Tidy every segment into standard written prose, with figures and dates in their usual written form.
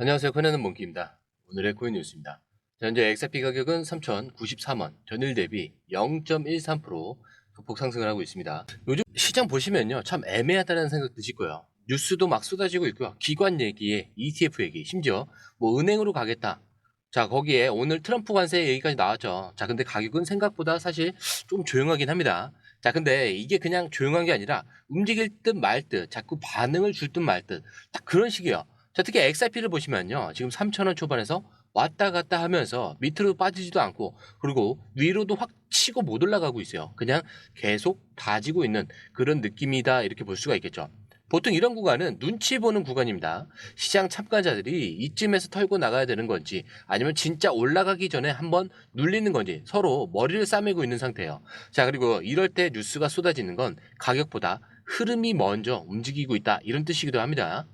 안녕하세요. 코인하는 몽키입니다. 오늘의 코인 뉴스입니다. 자, 현재 XRP 가격은 3,093원, 전일 대비 0.13% 소폭 상승을 하고 있습니다. 요즘 시장 보시면요, 참 애매하다는 생각 드실 거예요. 뉴스도 막 쏟아지고 있고요. 기관 얘기에 ETF 얘기, 심지어 뭐 은행으로 가겠다. 자, 거기에 오늘 트럼프 관세 얘기까지 나왔죠. 자, 근데 가격은 생각보다 사실 좀 조용하긴 합니다. 자, 근데 이게 그냥 조용한 게 아니라 움직일 듯 말 듯, 자꾸 반응을 줄 듯 말 듯, 딱 그런 식이에요. 자, 특히 XRP를 보시면요. 지금 3,000원 초반에서 왔다 갔다 하면서 밑으로 빠지지도 않고, 그리고 위로도 확 치고 못 올라가고 있어요. 그냥 계속 다지고 있는 그런 느낌이다, 이렇게 볼 수가 있겠죠. 보통 이런 구간은 눈치 보는 구간입니다. 시장 참가자들이 이쯤에서 털고 나가야 되는 건지, 아니면 진짜 올라가기 전에 한번 눌리는 건지 서로 머리를 싸매고 있는 상태예요. 자, 그리고 이럴 때 뉴스가 쏟아지는 건 가격보다 흐름이 먼저 움직이고 있다, 이런 뜻이기도 합니다.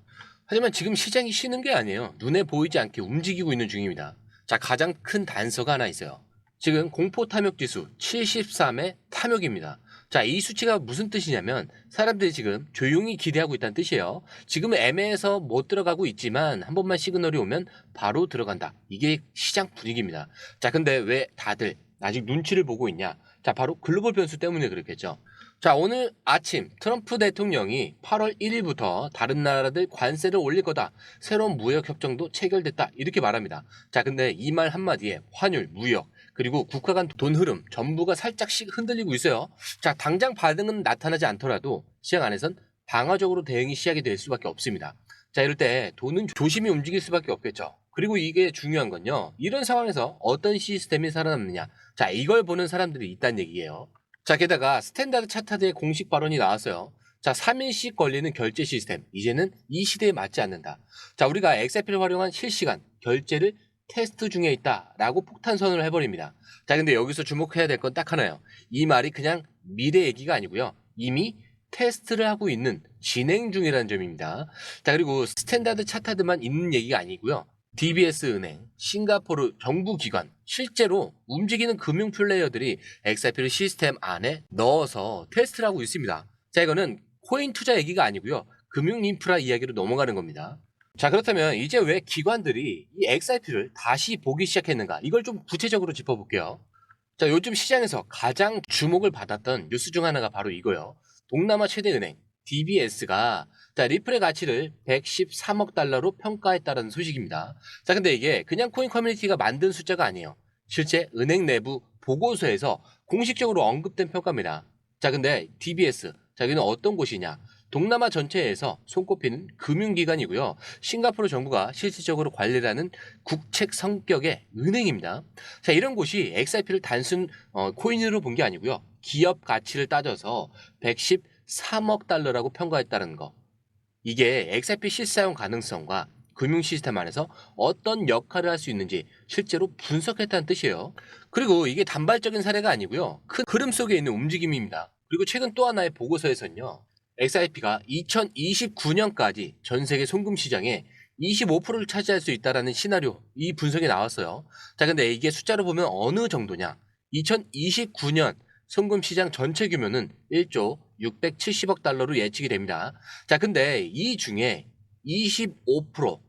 하지만 지금 시장이 쉬는 게 아니에요. 눈에 보이지 않게 움직이고 있는 중입니다. 자, 가장 큰 단서가 하나 있어요. 지금 공포 탐욕 지수 73의 탐욕입니다. 자, 이 수치가 무슨 뜻이냐면 사람들이 지금 조용히 기대하고 있다는 뜻이에요. 지금은 애매해서 못 들어가고 있지만 한 번만 시그널이 오면 바로 들어간다. 이게 시장 분위기입니다. 자, 근데 왜 다들 아직 눈치를 보고 있냐? 자, 바로 글로벌 변수 때문에 그렇겠죠. 자, 오늘 아침 트럼프 대통령이 8월 1일부터 다른 나라들 관세를 올릴 거다. 새로운 무역 협정도 체결됐다. 이렇게 말합니다. 자, 근데 이 말 한마디에 환율, 무역, 그리고 국가 간 돈 흐름 전부가 살짝씩 흔들리고 있어요. 자, 당장 반응은 나타나지 않더라도 시장 안에선 방어적으로 대응이 시작이 될 수밖에 없습니다. 자, 이럴 때 돈은 조심히 움직일 수밖에 없겠죠. 그리고 이게 중요한 건요. 이런 상황에서 어떤 시스템이 살아남느냐. 자, 이걸 보는 사람들이 있다는 얘기예요. 자, 게다가 스탠다드 차트의 공식 발언이 나왔어요. 자, 3일씩 걸리는 결제 시스템. 이제는 이 시대에 맞지 않는다. 자, 우리가 XRP를 활용한 실시간 결제를 테스트 중에 있다라고 폭탄 선언을 해버립니다. 자, 근데 여기서 주목해야 될 건 딱 하나예요. 이 말이 그냥 미래 얘기가 아니고요. 이미 테스트를 하고 있는 진행 중이라는 점입니다. 자, 그리고 스탠다드 차트만 있는 얘기가 아니고요. DBS 은행, 싱가포르 정부기관, 실제로 움직이는 금융 플레이어들이 XRP를 시스템 안에 넣어서 테스트를 하고 있습니다. 자, 이거는 코인 투자 얘기가 아니고요. 금융 인프라 이야기로 넘어가는 겁니다. 자, 그렇다면 이제 왜 기관들이 이 XRP를 다시 보기 시작했는가? 이걸 좀 구체적으로 짚어볼게요. 자, 요즘 시장에서 가장 주목을 받았던 뉴스 중 하나가 바로 이거예요. 동남아 최대 은행 DBS가 자, 리플의 가치를 113억 달러로 평가했다는 소식입니다. 자, 근데 이게 그냥 코인 커뮤니티가 만든 숫자가 아니에요. 실제 은행 내부 보고서에서 공식적으로 언급된 평가입니다. 자, 근데 DBS, 자, 여기는 어떤 곳이냐? 동남아 전체에서 손꼽히는 금융기관이고요. 싱가포르 정부가 실질적으로 관리를 하는 국책 성격의 은행입니다. 자, 이런 곳이 XRP를 단순 코인으로 본 게 아니고요. 기업 가치를 따져서 113억 달러라고 평가했다는 거. 이게 XRP 실사용 가능성과 금융 시스템 안에서 어떤 역할을 할 수 있는지 실제로 분석했다는 뜻이에요. 그리고 이게 단발적인 사례가 아니고요. 큰 흐름 속에 있는 움직임입니다. 그리고 최근 또 하나의 보고서에서는요. XRP가 2029년까지 전 세계 송금 시장에 25%를 차지할 수 있다라는 시나리오, 이 분석이 나왔어요. 자, 근데 이게 숫자로 보면 어느 정도냐? 2029년 송금 시장 전체 규모는 1조 670억 달러로 예측이 됩니다. 자, 근데 이 중에 25%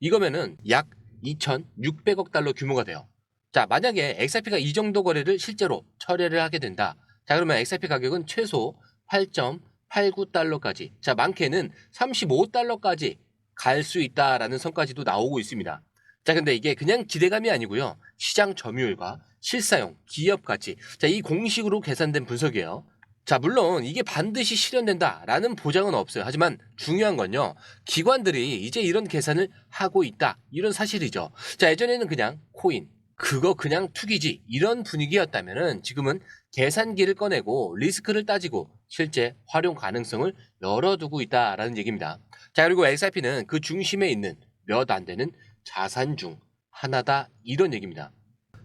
이거면은 약 2,600억 달러 규모가 돼요. 자, 만약에 XRP가 이 정도 거래를 실제로 철회를 하게 된다. 자, 그러면 XRP 가격은 최소 8.89달러까지, 자, 많게는 35달러까지 갈 수 있다라는 선까지도 나오고 있습니다. 자, 근데 이게 그냥 기대감이 아니고요. 시장 점유율과 실사용, 기업 가치, 자, 이 공식으로 계산된 분석이에요. 자, 물론 이게 반드시 실현된다라는 보장은 없어요. 하지만 중요한 건요. 기관들이 이제 이런 계산을 하고 있다, 이런 사실이죠. 자, 예전에는 그냥 코인, 그거 그냥 투기지, 이런 분위기였다면은 지금은 계산기를 꺼내고 리스크를 따지고 실제 활용 가능성을 열어두고 있다라는 얘기입니다. 자, 그리고 XRP는 그 중심에 있는 몇 안 되는 자산 중 하나다, 이런 얘기입니다.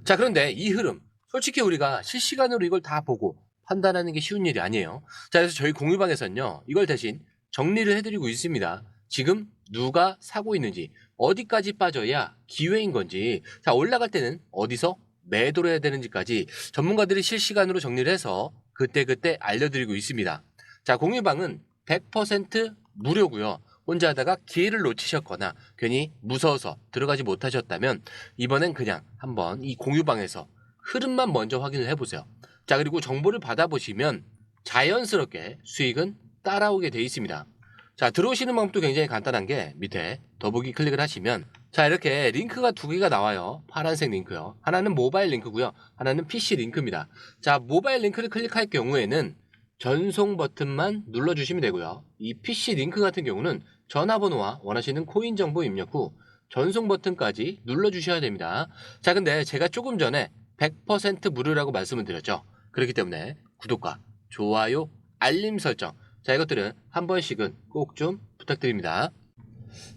자, 그런데 이 흐름, 솔직히 우리가 실시간으로 이걸 다 보고 판단하는 게 쉬운 일이 아니에요. 자, 그래서 저희 공유방에서는요, 이걸 대신 정리를 해드리고 있습니다. 지금 누가 사고 있는지, 어디까지 빠져야 기회인 건지, 자, 올라갈 때는 어디서 매도를 해야 되는지까지 전문가들이 실시간으로 정리를 해서 그때그때 알려드리고 있습니다. 자, 공유방은 100% 무료고요. 혼자 하다가 기회를 놓치셨거나 괜히 무서워서 들어가지 못하셨다면 이번엔 그냥 한번 이 공유방에서 흐름만 먼저 확인을 해보세요. 자, 그리고 정보를 받아보시면 자연스럽게 수익은 따라오게 돼 있습니다. 자, 들어오시는 방법도 굉장히 간단한 게 밑에 더보기 클릭을 하시면 자, 이렇게 링크가 두 개가 나와요. 파란색 링크요. 하나는 모바일 링크고요. 하나는 PC 링크입니다. 자, 모바일 링크를 클릭할 경우에는 전송 버튼만 눌러주시면 되고요. 이 PC 링크 같은 경우는 전화번호와 원하시는 코인 정보 입력 후 전송 버튼까지 눌러주셔야 됩니다. 자, 근데 제가 조금 전에 100% 무료라고 말씀을 드렸죠. 그렇기 때문에 구독과 좋아요, 알림 설정, 자, 이것들은 한 번씩은 꼭 좀 부탁드립니다.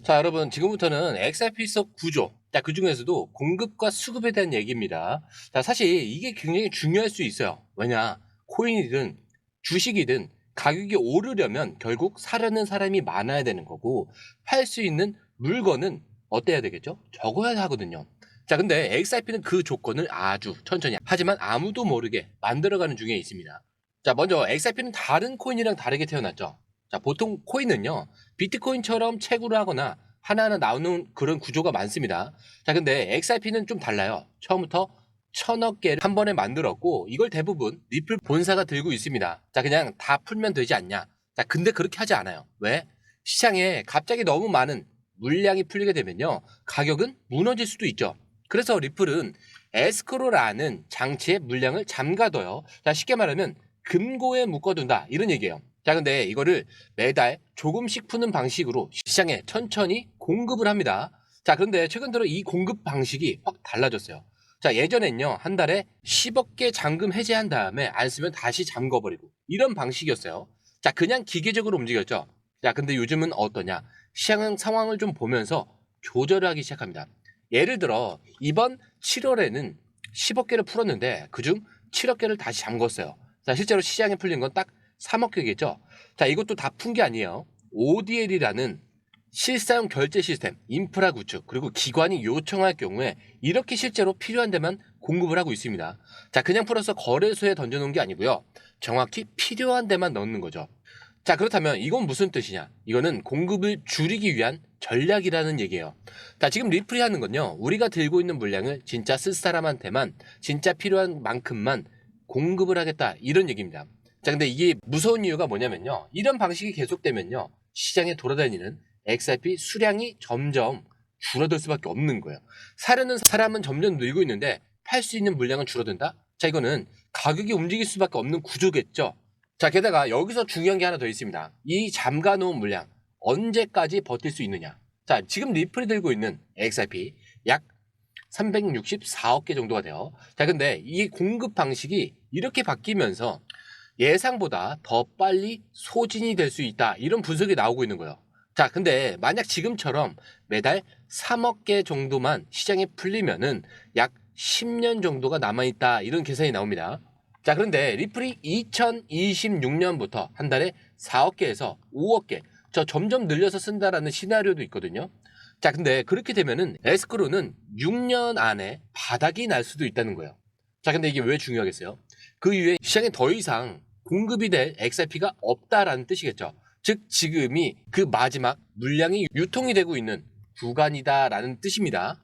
자, 여러분, 지금부터는 XRP 속 구조, 자, 그 중에서도 공급과 수급에 대한 얘기입니다. 자, 사실 이게 굉장히 중요할 수 있어요. 왜냐, 코인이든 주식이든 가격이 오르려면 결국 사려는 사람이 많아야 되는 거고, 팔 수 있는 물건은 어때야 되겠죠? 적어야 하거든요. 자, 근데 XRP는 그 조건을 아주 천천히, 하지만 아무도 모르게 만들어가는 중에 있습니다. 자, 먼저 XRP는 다른 코인이랑 다르게 태어났죠. 자, 보통 코인은요, 비트코인처럼 채굴을 하거나 하나하나 나오는 그런 구조가 많습니다. 자, 근데 XRP는 좀 달라요. 처음부터 1000억 개를 한 번에 만들었고, 이걸 대부분 리플 본사가 들고 있습니다. 자, 그냥 다 풀면 되지 않냐. 자, 근데 그렇게 하지 않아요. 왜? 시장에 갑자기 너무 많은 물량이 풀리게 되면요, 가격은 무너질 수도 있죠. 그래서 리플은 에스크로라는 장치에 물량을 잠가둬요. 자, 쉽게 말하면 금고에 묶어둔다, 이런 얘기예요. 자, 근데 이거를 매달 조금씩 푸는 방식으로 시장에 천천히 공급을 합니다. 자, 그런데 최근 들어 이 공급 방식이 확 달라졌어요. 자, 예전엔요, 한 달에 10억 개 잠금 해제한 다음에 안 쓰면 다시 잠궈버리고 이런 방식이었어요. 자, 그냥 기계적으로 움직였죠. 자, 근데 요즘은 어떠냐? 시장 상황을 좀 보면서 조절을 하기 시작합니다. 예를 들어 이번 7월에는 10억 개를 풀었는데 그중 7억 개를 다시 잠궜어요. 자, 실제로 시장에 풀린 건 딱 3억 개겠죠. 자, 이것도 다 푼 게 아니에요. ODL이라는 실사용 결제 시스템, 인프라 구축, 그리고 기관이 요청할 경우에 이렇게 실제로 필요한 데만 공급을 하고 있습니다. 자, 그냥 풀어서 거래소에 던져놓은 게 아니고요. 정확히 필요한 데만 넣는 거죠. 자, 그렇다면 이건 무슨 뜻이냐? 이거는 공급을 줄이기 위한 전략이라는 얘기예요. 자, 지금 리플이 하는 건요, 우리가 들고 있는 물량을 진짜 쓸 사람한테만 진짜 필요한 만큼만 공급을 하겠다, 이런 얘기입니다. 자, 근데 이게 무서운 이유가 뭐냐면요, 이런 방식이 계속되면요, 시장에 돌아다니는 XRP 수량이 점점 줄어들 수밖에 없는 거예요. 사려는 사람은 점점 늘고 있는데 팔 수 있는 물량은 줄어든다? 자, 이거는 가격이 움직일 수밖에 없는 구조겠죠. 자, 게다가 여기서 중요한 게 하나 더 있습니다. 이 잠가 놓은 물량 언제까지 버틸 수 있느냐. 자, 지금 리플이 들고 있는 XRP 약 364억 개 정도가 돼요. 자, 근데 이 공급 방식이 이렇게 바뀌면서 예상보다 더 빨리 소진이 될 수 있다, 이런 분석이 나오고 있는 거예요. 자, 근데 만약 지금처럼 매달 3억 개 정도만 시장에 풀리면은 약 10년 정도가 남아있다, 이런 계산이 나옵니다. 자, 그런데 리플이 2026년부터 한 달에 4억 개에서 5억 개, 저 점점 늘려서 쓴다라는 시나리오도 있거든요. 자, 근데 그렇게 되면은 에스크로는 6년 안에 바닥이 날 수도 있다는 거예요. 자, 근데 이게 왜 중요하겠어요? 그 이후에 시장에 더 이상 공급이 될 XRP가 없다라는 뜻이겠죠. 즉, 지금이 그 마지막 물량이 유통이 되고 있는 구간이다라는 뜻입니다.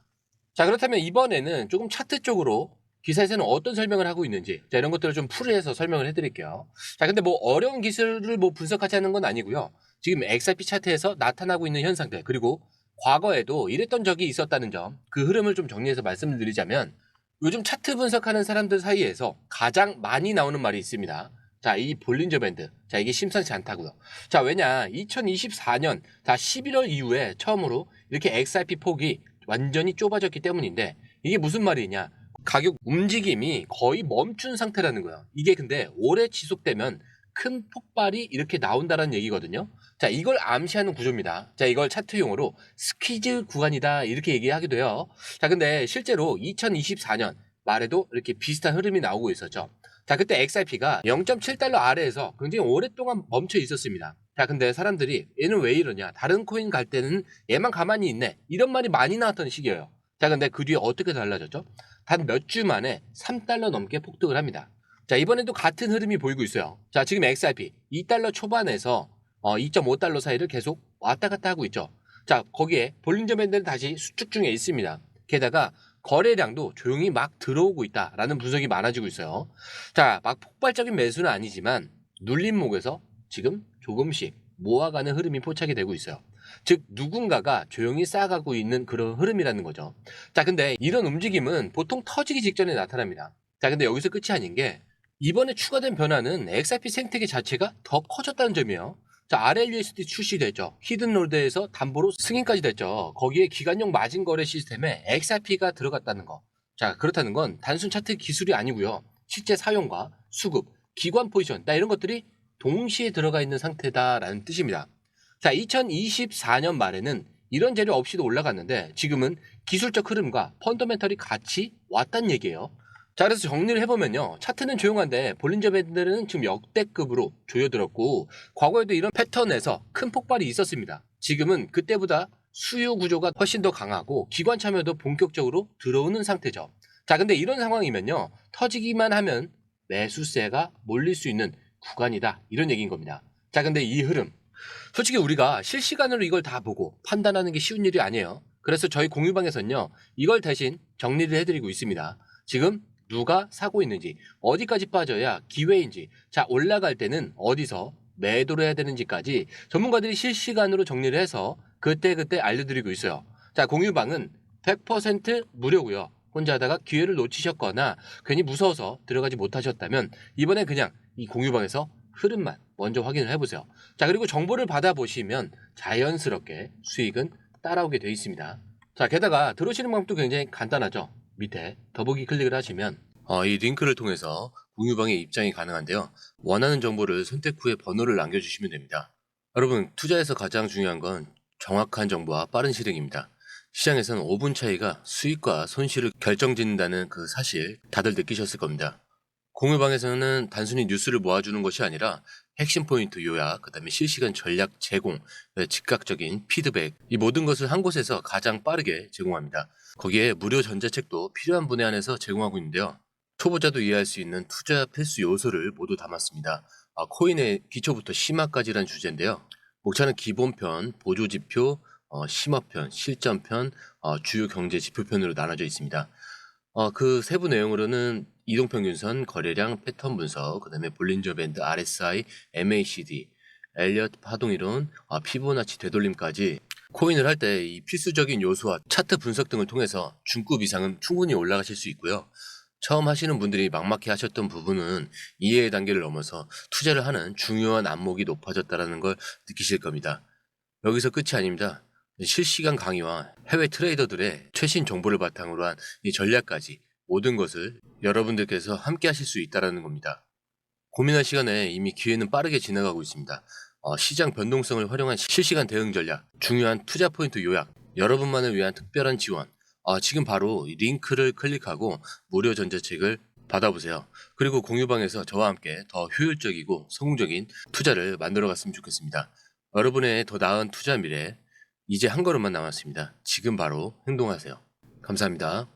자, 그렇다면 이번에는 조금 차트 쪽으로 기사에서는 어떤 설명을 하고 있는지, 자, 이런 것들을 좀 풀이해서 설명을 해드릴게요. 자, 근데 뭐 어려운 기술을 뭐 분석하자는 건 아니고요. 지금 XRP 차트에서 나타나고 있는 현상들, 그리고 과거에도 이랬던 적이 있었다는 점, 그 흐름을 좀 정리해서 말씀을 드리자면, 요즘 차트 분석하는 사람들 사이에서 가장 많이 나오는 말이 있습니다. 자, 이 볼린저 밴드. 자, 이게 심상치 않다고요. 자, 왜냐, 2024년 자 11월 이후에 처음으로 이렇게 XRP 폭이 완전히 좁아졌기 때문인데, 이게 무슨 말이냐, 가격 움직임이 거의 멈춘 상태라는 거예요. 이게 근데 오래 지속되면 큰 폭발이 이렇게 나온다는 얘기거든요. 자, 이걸 암시하는 구조입니다. 자, 이걸 차트용어로 스퀴즈 구간이다, 이렇게 얘기하기도 해요. 자, 근데 실제로 2024년 말에도 이렇게 비슷한 흐름이 나오고 있었죠. 자, 그때 XRP가 0.7달러 아래에서 굉장히 오랫동안 멈춰 있었습니다. 자, 근데 사람들이 얘는 왜 이러냐, 다른 코인 갈 때는 얘만 가만히 있네, 이런 말이 많이 나왔던 시기예요. 자, 근데 그 뒤에 어떻게 달라졌죠? 단 몇 주 만에 3달러 넘게 폭등을 합니다. 자, 이번에도 같은 흐름이 보이고 있어요. 자, 지금 XRP 2달러 초반에서 $2.5 사이를 계속 왔다 갔다 하고 있죠. 자, 거기에 볼린저 밴드는 다시 수축 중에 있습니다. 게다가 거래량도 조용히 막 들어오고 있다라는 분석이 많아지고 있어요. 자, 막 폭발적인 매수는 아니지만 눌림목에서 지금 조금씩 모아가는 흐름이 포착이 되고 있어요. 즉 누군가가 조용히 쌓아가고 있는 그런 흐름이라는 거죠. 자, 근데 이런 움직임은 보통 터지기 직전에 나타납니다. 자, 근데 여기서 끝이 아닌 게 이번에 추가된 변화는 XRP 생태계 자체가 더 커졌다는 점이에요. 자, RLUSD 출시됐죠. 히든노드에서 담보로 승인까지 됐죠. 거기에 기관용 마진 거래 시스템에 XRP가 들어갔다는 거. 자, 그렇다는 건 단순 차트 기술이 아니고요. 실제 사용과 수급, 기관 포지션, 이런 것들이 동시에 들어가 있는 상태다라는 뜻입니다. 자, 2024년 말에는 이런 재료 없이도 올라갔는데 지금은 기술적 흐름과 펀더멘털이 같이 왔다는 얘기예요. 자, 그래서 정리를 해보면요. 차트는 조용한데 볼린저 밴드는 지금 역대급으로 조여들었고 과거에도 이런 패턴에서 큰 폭발이 있었습니다. 지금은 그때보다 수요 구조가 훨씬 더 강하고 기관 참여도 본격적으로 들어오는 상태죠. 자, 근데 이런 상황이면요. 터지기만 하면 매수세가 몰릴 수 있는 구간이다. 이런 얘기인 겁니다. 자, 근데 이 흐름 솔직히 우리가 실시간으로 이걸 다 보고 판단하는 게 쉬운 일이 아니에요. 그래서 저희 공유방에서는요. 이걸 대신 정리를 해드리고 있습니다. 지금 누가 사고 있는지, 어디까지 빠져야 기회인지, 자, 올라갈 때는 어디서 매도를 해야 되는지까지 전문가들이 실시간으로 정리를 해서 그때그때 알려드리고 있어요. 자, 공유방은 100% 무료고요. 혼자 하다가 기회를 놓치셨거나 괜히 무서워서 들어가지 못하셨다면 이번에 그냥 이 공유방에서 흐름만 먼저 확인을 해보세요. 자, 그리고 정보를 받아보시면 자연스럽게 수익은 따라오게 되어 있습니다. 자, 게다가 들어오시는 방법도 굉장히 간단하죠. 밑에 더보기 클릭을 하시면 이 링크를 통해서 공유방에 입장이 가능한데요. 원하는 정보를 선택 후에 번호를 남겨주시면 됩니다. 여러분, 투자에서 가장 중요한 건 정확한 정보와 빠른 실행입니다. 시장에서는 5분 차이가 수익과 손실을 결정짓는다는 그 사실 다들 느끼셨을 겁니다. 공유방에서는 단순히 뉴스를 모아주는 것이 아니라 핵심 포인트 요약, 그다음에 실시간 전략 제공, 즉각적인 피드백, 이 모든 것을 한 곳에서 가장 빠르게 제공합니다. 거기에 무료 전자책도 필요한 분에 한해서 제공하고 있는데요. 초보자도 이해할 수 있는 투자 필수 요소를 모두 담았습니다. 코인의 기초부터 심화까지란 주제인데요. 목차는 기본편, 보조지표, 심화편, 실전편, 주요 경제 지표편으로 나눠져 있습니다. 그 세부 내용으로는 이동평균선, 거래량, 패턴 분석, 그다음에 볼린저 밴드, RSI, MACD, 엘리엇 파동이론, 피보나치 되돌림까지 코인을 할 때 이 필수적인 요소와 차트 분석 등을 통해서 중급 이상은 충분히 올라가실 수 있고요. 처음 하시는 분들이 막막해 하셨던 부분은 이해의 단계를 넘어서 투자를 하는 중요한 안목이 높아졌다는 걸 느끼실 겁니다. 여기서 끝이 아닙니다. 실시간 강의와 해외 트레이더들의 최신 정보를 바탕으로 한 이 전략까지 모든 것을 여러분들께서 함께 하실 수 있다는 겁니다. 고민할 시간에 이미 기회는 빠르게 지나가고 있습니다. 시장 변동성을 활용한 실시간 대응 전략, 중요한 투자 포인트 요약, 여러분만을 위한 특별한 지원. 지금 바로 이 링크를 클릭하고 무료 전자책을 받아보세요. 그리고 공유방에서 저와 함께 더 효율적이고 성공적인 투자를 만들어 갔으면 좋겠습니다. 여러분의 더 나은 투자 미래, 이제 한 걸음만 남았습니다. 지금 바로 행동하세요. 감사합니다.